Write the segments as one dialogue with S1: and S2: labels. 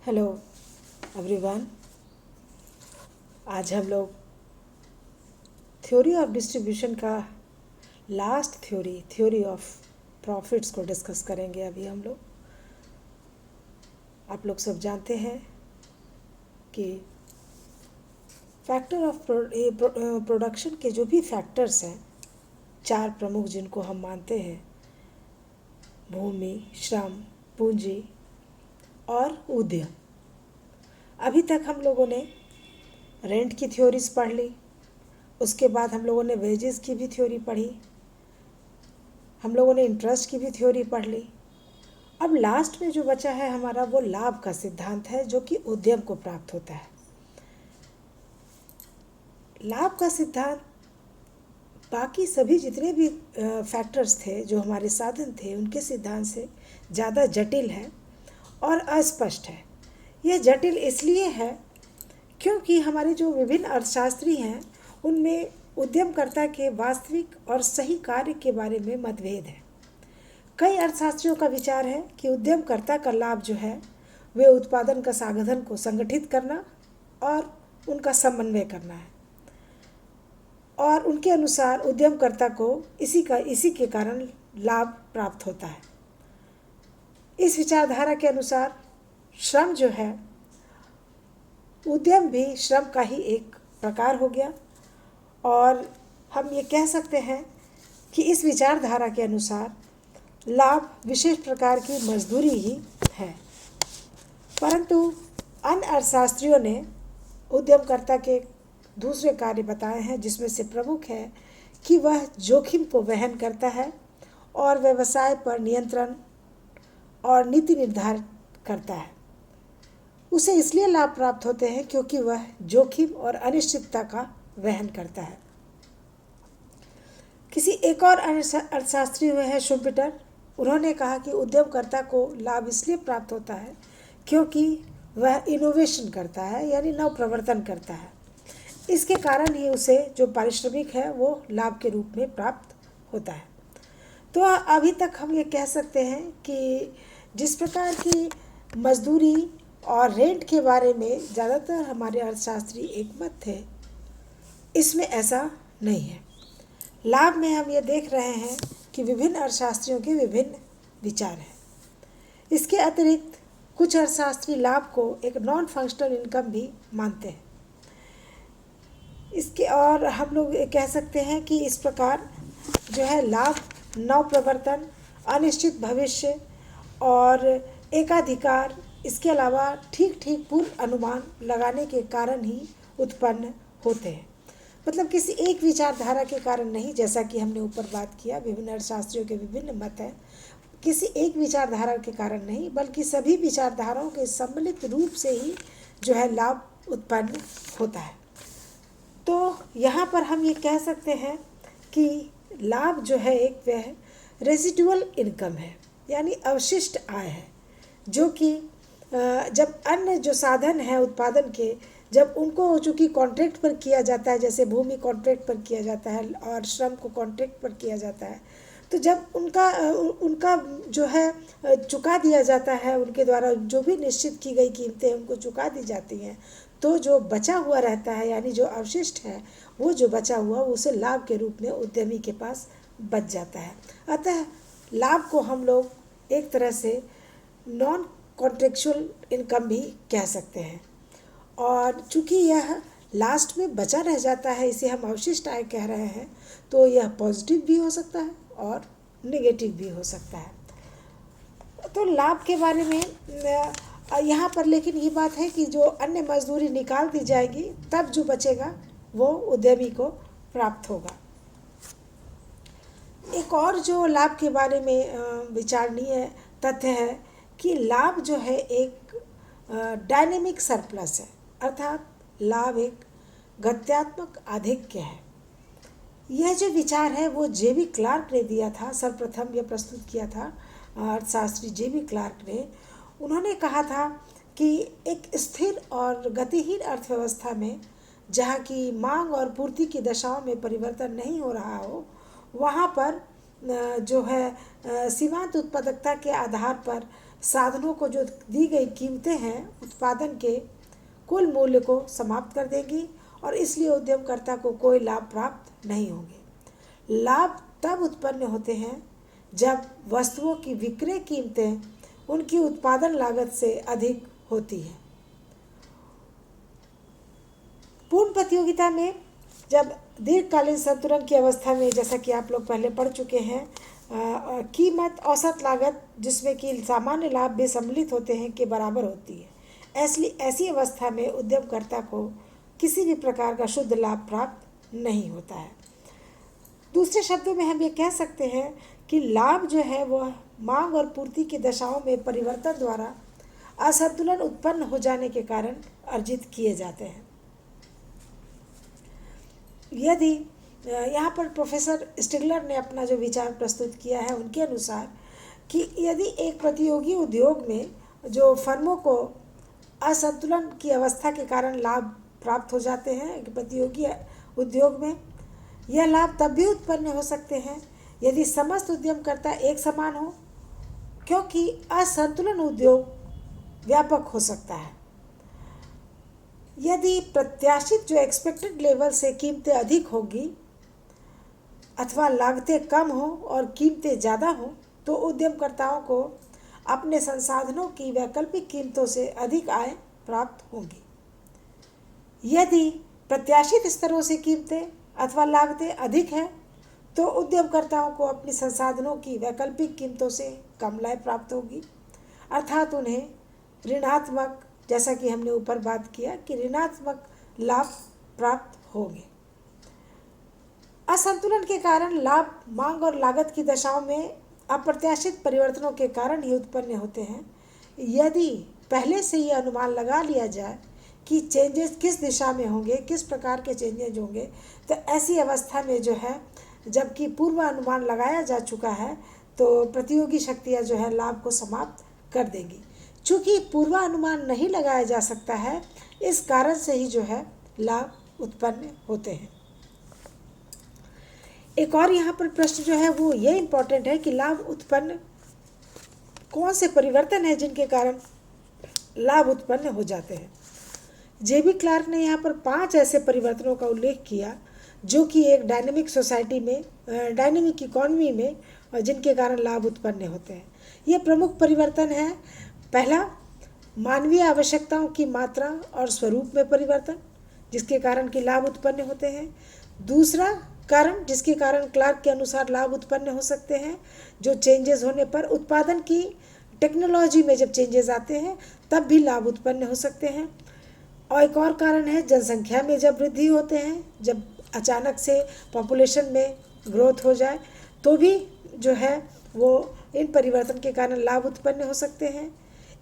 S1: Hello everyone. आज हम लोग थ्योरी ऑफ डिस्ट्रीब्यूशन का लास्ट थ्योरी ऑफ प्रॉफिट्स को डिस्कस करेंगे। अभी हम लोग आप लोग सब जानते हैं कि फैक्टर ऑफ प्रोडक्शन के जो भी फैक्टर्स हैं, चार प्रमुख जिनको हम मानते हैं, भूमि, श्रम, पूंजी और उद्यम। अभी तक हम लोगों ने रेंट की थ्योरीज पढ़ ली, उसके बाद हम लोगों ने वेजेस की भी थ्योरी पढ़ी, हम लोगों ने इंटरेस्ट की भी थ्योरी पढ़ ली। अब लास्ट में जो बचा है हमारा वो लाभ का सिद्धांत है, जो कि उद्यम को प्राप्त होता है। लाभ का सिद्धांत बाकी सभी जितने भी फैक्टर्स थे, जो हमारे साधन थे, उनके सिद्धांत से ज़्यादा जटिल है और अस्पष्ट है। यह जटिल इसलिए है क्योंकि हमारे जो विभिन्न अर्थशास्त्री हैं उनमें उद्यमकर्ता के वास्तविक और सही कार्य के बारे में मतभेद है। कई अर्थशास्त्रियों का विचार है कि उद्यमकर्ता का लाभ जो है वे उत्पादन का साधन को संगठित करना और उनका समन्वय करना है, और उनके अनुसार उद्यमकर्ता को इसी के कारण लाभ प्राप्त होता है। इस विचारधारा के अनुसार श्रम जो है, उद्यम भी श्रम का ही एक प्रकार हो गया, और हम ये कह सकते हैं कि इस विचारधारा के अनुसार लाभ विशेष प्रकार की मजदूरी ही है। परंतु अन्य अर्थशास्त्रियों ने उद्यमकर्ता के दूसरे कार्य बताए हैं, जिसमें से प्रमुख है कि वह जोखिम को वहन करता है और व्यवसाय पर नियंत्रण और नीति निर्धारण करता है। उसे इसलिए लाभ प्राप्त होते हैं क्योंकि वह जोखिम और अनिश्चितता का वहन करता है। किसी एक और अर्थशास्त्री हुए हैं शुम्पेटर। उन्होंने कहा कि उद्यमकर्ता को लाभ इसलिए प्राप्त होता है क्योंकि वह इनोवेशन करता है, यानी नव प्रवर्तन करता है। इसके कारण ही उसे जो पारिश्रमिक है वो लाभ के रूप में प्राप्त होता है। तो अभी तक हम ये कह सकते हैं कि जिस प्रकार की मजदूरी और रेंट के बारे में ज़्यादातर हमारे अर्थशास्त्री एकमत थे, इसमें ऐसा नहीं है। लाभ में हम ये देख रहे हैं कि विभिन्न अर्थशास्त्रियों के विभिन्न विचार हैं। इसके अतिरिक्त कुछ अर्थशास्त्री लाभ को एक नॉन फंक्शनल इनकम भी मानते हैं। इसके और हम लोग कह सकते हैं कि इस प्रकार जो है लाभ नव प्रवर्तन, अनिश्चित भविष्य और एकाधिकार, इसके अलावा ठीक पूर्व अनुमान लगाने के कारण ही उत्पन्न होते हैं। मतलब किसी एक विचारधारा के कारण नहीं, जैसा कि हमने ऊपर बात किया, विभिन्न अर्थशास्त्रियों के विभिन्न मत हैं। किसी एक विचारधारा के कारण नहीं, बल्कि सभी विचारधाराओं के सम्मिलित रूप से ही जो है लाभ उत्पन्न होता है। तो यहाँ पर हम ये कह सकते हैं कि लाभ जो है एक वह रेसिडुअल इनकम है, यानी अवशिष्ट आय है, जो कि जब अन्य जो साधन है उत्पादन के, जब उनको चूँकि कॉन्ट्रैक्ट पर किया जाता है, जैसे भूमि कॉन्ट्रैक्ट पर किया जाता है और श्रम को कॉन्ट्रैक्ट पर किया जाता है, तो जब उनका जो है चुका दिया जाता है, उनके द्वारा जो भी निश्चित की गई कीमतें उनको चुका दी जाती हैं, तो जो बचा हुआ रहता है, यानी जो अवशिष्ट है, वो जो बचा हुआ उसे लाभ के रूप में उद्यमी के पास बच जाता है। अतः लाभ को हम लोग एक तरह से नॉन कॉन्ट्रेक्चुअल इनकम भी कह सकते हैं, और चूँकि यह लास्ट में बचा रह जाता है, इसे हम अवशिष्ट आय कह रहे हैं, तो यह पॉजिटिव भी हो सकता है और नेगेटिव भी हो सकता है। तो लाभ के बारे में यहाँ पर लेकिन ये बात है कि जो अन्य मजदूरी निकाल दी जाएगी, तब जो बचेगा वो उद्यमी को प्राप्त होगा। एक और जो लाभ के बारे में विचारणीय तथ्य है कि लाभ जो है एक डायनेमिक सरप्लस है, अर्थात लाभ एक गत्यात्मक आधिक्य है। यह जो विचार है वो जे.बी. क्लार्क ने दिया था, सर्वप्रथम यह प्रस्तुत किया था अर्थशास्त्री जे.बी. क्लार्क ने। उन्होंने कहा था कि एक स्थिर और गतिहीन अर्थव्यवस्था में, जहाँ की मांग और पूर्ति की दशाओं में परिवर्तन नहीं हो रहा हो, वहाँ पर जो है सीमांत उत्पादकता के आधार पर साधनों को जो दी गई कीमतें हैं उत्पादन के कुल मूल्य को समाप्त कर देंगी और इसलिए उद्यमकर्ता को कोई लाभ प्राप्त नहीं होंगे। लाभ तब उत्पन्न होते हैं जब वस्तुओं की विक्रय कीमतें उनकी उत्पादन लागत से अधिक होती है। पूर्ण प्रतियोगिता में जब दीर्घकालीन संतुलन की अवस्था में, जैसा कि आप लोग पहले पढ़ चुके हैं, कीमत औसत लागत जिसमें कि सामान्य लाभ भी सम्मिलित होते हैं के बराबर होती है। ऐसी अवस्था में उद्यमकर्ता को किसी भी प्रकार का शुद्ध लाभ प्राप्त नहीं होता है। दूसरे शब्दों में हम ये कह सकते हैं कि लाभ जो है वह मांग और पूर्ति की दशाओं में परिवर्तन द्वारा असंतुलन उत्पन्न हो जाने के कारण अर्जित किए जाते हैं। यदि यहाँ पर प्रोफेसर स्टिगलर ने अपना जो विचार प्रस्तुत किया है उनके अनुसार कि यदि एक प्रतियोगी उद्योग में जो फर्मों को असंतुलन की अवस्था के कारण लाभ प्राप्त हो जाते हैं, प्रतियोगी उद्योग में यह लाभ तब भी उत्पन्न हो सकते हैं यदि समस्त उद्यमकर्ता एक समान हो, क्योंकि असंतुलन उद्योग व्यापक हो सकता है। यदि प्रत्याशित जो एक्सपेक्टेड लेवल से कीमतें अधिक होगी अथवा लागतें कम हो और कीमतें ज़्यादा हो तो उद्यमकर्ताओं को अपने संसाधनों की वैकल्पिक कीमतों से अधिक आय प्राप्त होगी। यदि प्रत्याशित स्तरों से कीमतें अथवा लागतें अधिक हैं तो उद्यमकर्ताओं को अपने संसाधनों की वैकल्पिक कीमतों से कम लाभ प्राप्त होगी, अर्थात उन्हें ऋणात्मक, जैसा कि हमने ऊपर बात किया कि ऋणात्मक लाभ प्राप्त होंगे। असंतुलन के कारण लाभ मांग और लागत की दशाओं में अप्रत्याशित परिवर्तनों के कारण ही उत्पन्न होते हैं। यदि पहले से ये अनुमान लगा लिया जाए कि चेंजेस किस दिशा में होंगे, किस प्रकार के चेंजेज होंगे, तो ऐसी अवस्था में जो है जबकि पूर्व अनुमान लगाया जा चुका है तो प्रतियोगी शक्तियाँ जो है लाभ को समाप्त कर देंगी। चूँकि पूर्वानुमान नहीं लगाया जा सकता है, इस कारण से ही जो है लाभ उत्पन्न होते हैं। एक और यहाँ पर प्रश्न जो है वो ये इम्पोर्टेंट है कि लाभ उत्पन्न कौन से परिवर्तन है जिनके कारण लाभ उत्पन्न हो जाते हैं। जेबी क्लार्क ने यहाँ पर 5 ऐसे परिवर्तनों का उल्लेख किया जो कि एक डायनेमिक सोसाइटी में, डायनेमिक इकोनॉमी में, जिनके कारण लाभ उत्पन्न होते हैं। ये प्रमुख परिवर्तन है। पहला, मानवीय आवश्यकताओं की मात्रा और स्वरूप में परिवर्तन जिसके कारण कि लाभ उत्पन्न होते हैं। दूसरा कारण जिसके कारण क्लार्क के अनुसार लाभ उत्पन्न हो सकते हैं, जो चेंजेस होने पर उत्पादन की टेक्नोलॉजी में जब चेंजेस आते हैं तब भी लाभ उत्पन्न हो सकते हैं। और एक और कारण है जनसंख्या में जब वृद्धि होते हैं, जब अचानक से पॉपुलेशन में ग्रोथ हो जाए तो भी जो है वो इन परिवर्तन के कारण लाभ उत्पन्न हो सकते हैं।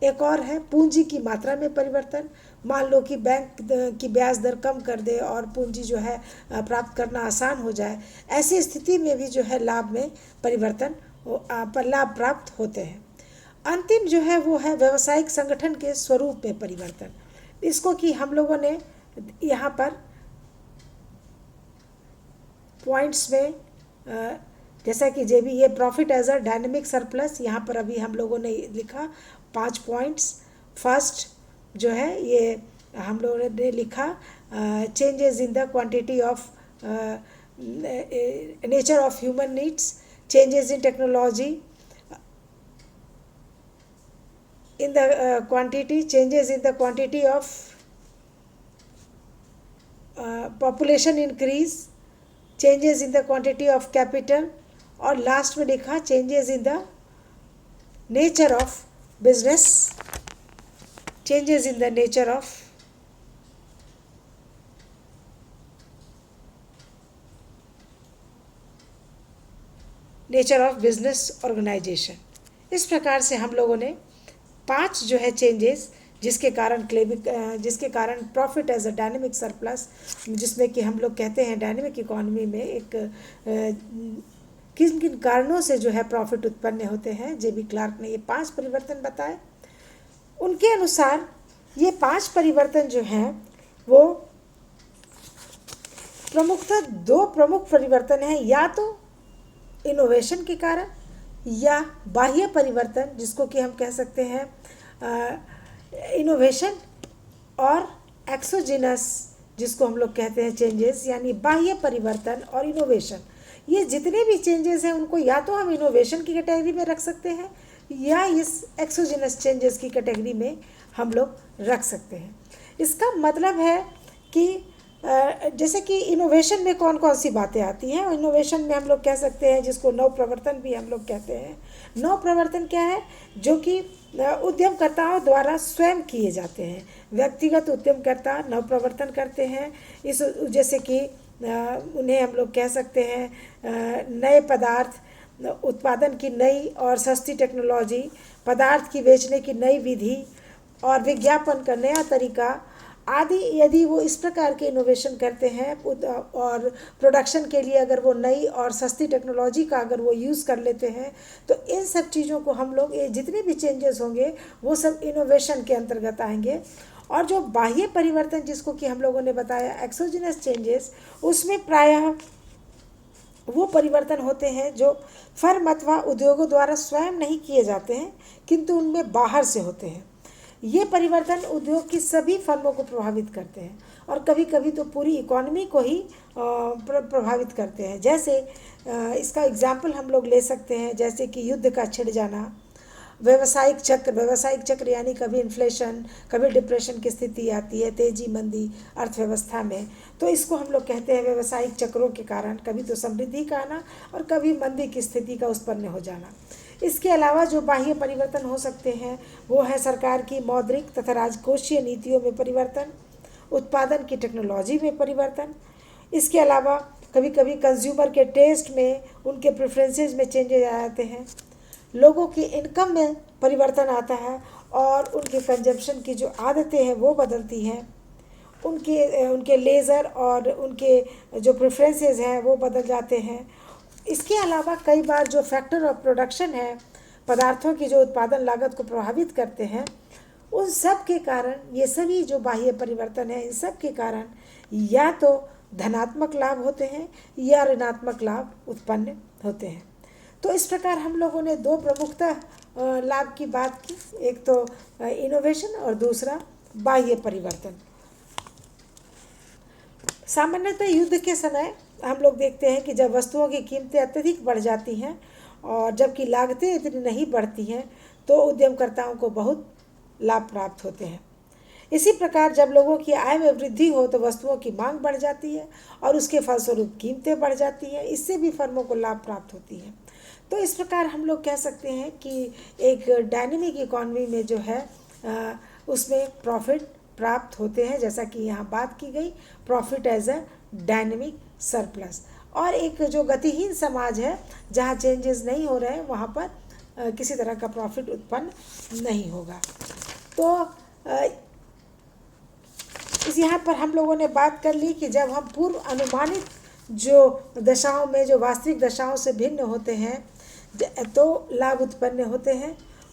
S1: एक और है पूंजी की मात्रा में परिवर्तन। मान लो कि बैंक की ब्याज दर कम कर दे और पूंजी जो है प्राप्त करना आसान हो जाए, ऐसी स्थिति में भी जो है लाभ में परिवर्तन, लाभ प्राप्त होते हैं। अंतिम जो है वो है व्यावसायिक संगठन के स्वरूप में परिवर्तन। इसको कि हम लोगों ने यहाँ पर पॉइंट्स में जैसा कि जेबी ये profit as a dynamic surplus, यहाँ पर अभी हम लोगों ने लिखा 5 पॉइंट्स। फर्स्ट जो है ये हम लोगों ने लिखा changes in the quantity of nature of human needs, changes in technology in the quantity, changes in the quantity of population increase, changes in the quantity of capital, और लास्ट में लिखा changes in the nature of business, changes in the nature of business organization। इस प्रकार से हम लोगों ने 5 जो है चेंजेस जिसके कारण profit as a dynamic surplus, जिसमें कि हम लोग कहते हैं डायनेमिक इकोनॉमी में एक किन किन कारणों से जो है प्रॉफिट उत्पन्न होते हैं, जेबी क्लार्क ने ये 5 परिवर्तन बताए। उनके अनुसार ये 5 परिवर्तन जो हैं वो प्रमुखतः 2 प्रमुख परिवर्तन हैं, या तो इनोवेशन के कारण या बाह्य परिवर्तन, जिसको कि हम कह सकते हैं इनोवेशन, और एक्सोजिनस, जिसको हम लोग कहते हैं चेंजेस, यानी बाह्य परिवर्तन और इनोवेशन। ये जितने भी चेंजेस हैं उनको या तो हम इनोवेशन की कैटेगरी में रख सकते हैं या इस एक्सोजिनस चेंजेस की कैटेगरी में हम लोग रख सकते हैं। इसका मतलब है कि जैसे कि इनोवेशन में कौन कौन सी बातें आती हैं। इनोवेशन में हम लोग कह सकते हैं, जिसको नव प्रवर्तन भी हम लोग कहते हैं। नव प्रवर्तन क्या है? जो कि उद्यमकर्ताओं द्वारा स्वयं किए जाते हैं। व्यक्तिगत उद्यमकर्ता नव प्रवर्तन करते हैं। इस जैसे कि उन्हें हम लोग कह सकते हैं नए पदार्थ उत्पादन की नई और सस्ती टेक्नोलॉजी, पदार्थ की बेचने की नई विधि और विज्ञापन का नया तरीका आदि। यदि वो इस प्रकार के इनोवेशन करते हैं और प्रोडक्शन के लिए अगर वो नई और सस्ती टेक्नोलॉजी का अगर वो यूज़ कर लेते हैं, तो इन सब चीज़ों को हम लोग, ये जितने भी चेंजेस होंगे वो सब इनोवेशन के अंतर्गत आएंगे। और जो बाह्य परिवर्तन जिसको कि हम लोगों ने बताया एक्सोजिनस चेंजेस, उसमें प्रायः वो परिवर्तन होते हैं जो फर्म अथवा उद्योगों द्वारा स्वयं नहीं किए जाते हैं, किंतु उनमें बाहर से होते हैं। ये परिवर्तन उद्योग की सभी फर्मों को प्रभावित करते हैं और कभी कभी तो पूरी इकोनॉमी को ही प्रभावित करते हैं। जैसे इसका एग्जाम्पल हम लोग ले सकते हैं, जैसे कि युद्ध का छिड़ जाना, व्यावसायिक चक्र यानी कभी इन्फ्लेशन, कभी डिप्रेशन की स्थिति आती है, तेजी मंदी अर्थव्यवस्था में, तो इसको हम लोग कहते हैं व्यावसायिक चक्रों के कारण कभी तो समृद्धि का आना और कभी मंदी की स्थिति का उत्पन्न हो जाना। इसके अलावा जो बाह्य परिवर्तन हो सकते हैं वो है सरकार की मौद्रिक तथा राजकोषीय नीतियों में परिवर्तन, उत्पादन की टेक्नोलॉजी में परिवर्तन। इसके अलावा कभी कभी कंज्यूमर के टेस्ट में, उनके प्रेफरेंसेस में चेंजेस आ जाते हैं। लोगों की इनकम में परिवर्तन आता है और उनके कंजप्शन की जो आदतें हैं वो बदलती हैं। उनके लेज़र और उनके जो प्रेफरेंसेस हैं वो बदल जाते हैं। इसके अलावा कई बार जो फैक्टर ऑफ प्रोडक्शन है, पदार्थों की जो उत्पादन लागत को प्रभावित करते हैं, उन सब के कारण, ये सभी जो बाह्य परिवर्तन है, इन सब के कारण या तो धनात्मक लाभ होते हैं या ऋणात्मक लाभ उत्पन्न होते हैं। तो इस प्रकार हम लोगों ने दो प्रमुखतः लाभ की बात की, एक तो इनोवेशन और दूसरा बाह्य परिवर्तन। सामान्यतः युद्ध के समय हम लोग देखते हैं कि जब वस्तुओं की कीमतें अत्यधिक बढ़ जाती हैं और जबकि लागतें इतनी नहीं बढ़ती हैं, तो उद्यमकर्ताओं को बहुत लाभ प्राप्त होते हैं। इसी प्रकार जब लोगों की आय में वृद्धि हो तो वस्तुओं की मांग बढ़ जाती है और उसके फलस्वरूप कीमतें बढ़ जाती हैं। इससे भी फर्मों को लाभ प्राप्त होती है। तो इस प्रकार हम लोग कह सकते हैं कि एक डायनेमिक इकॉनमी में जो है उसमें प्रॉफिट प्राप्त होते हैं, जैसा कि यहाँ बात की गई, profit as a dynamic surplus. और एक जो गतिहीन समाज है, जहाँ चेंजेस नहीं हो रहे हैं, वहाँ पर किसी तरह का प्रॉफिट उत्पन्न नहीं होगा। तो इस यहाँ पर हम लोगों ने बात कर ली कि जब हम पूर्व अनुमानित जो दशाओं में जो वास्तविक दशाओं से भिन्न होते हैं तो लाभ उत्पन्न होते हैं।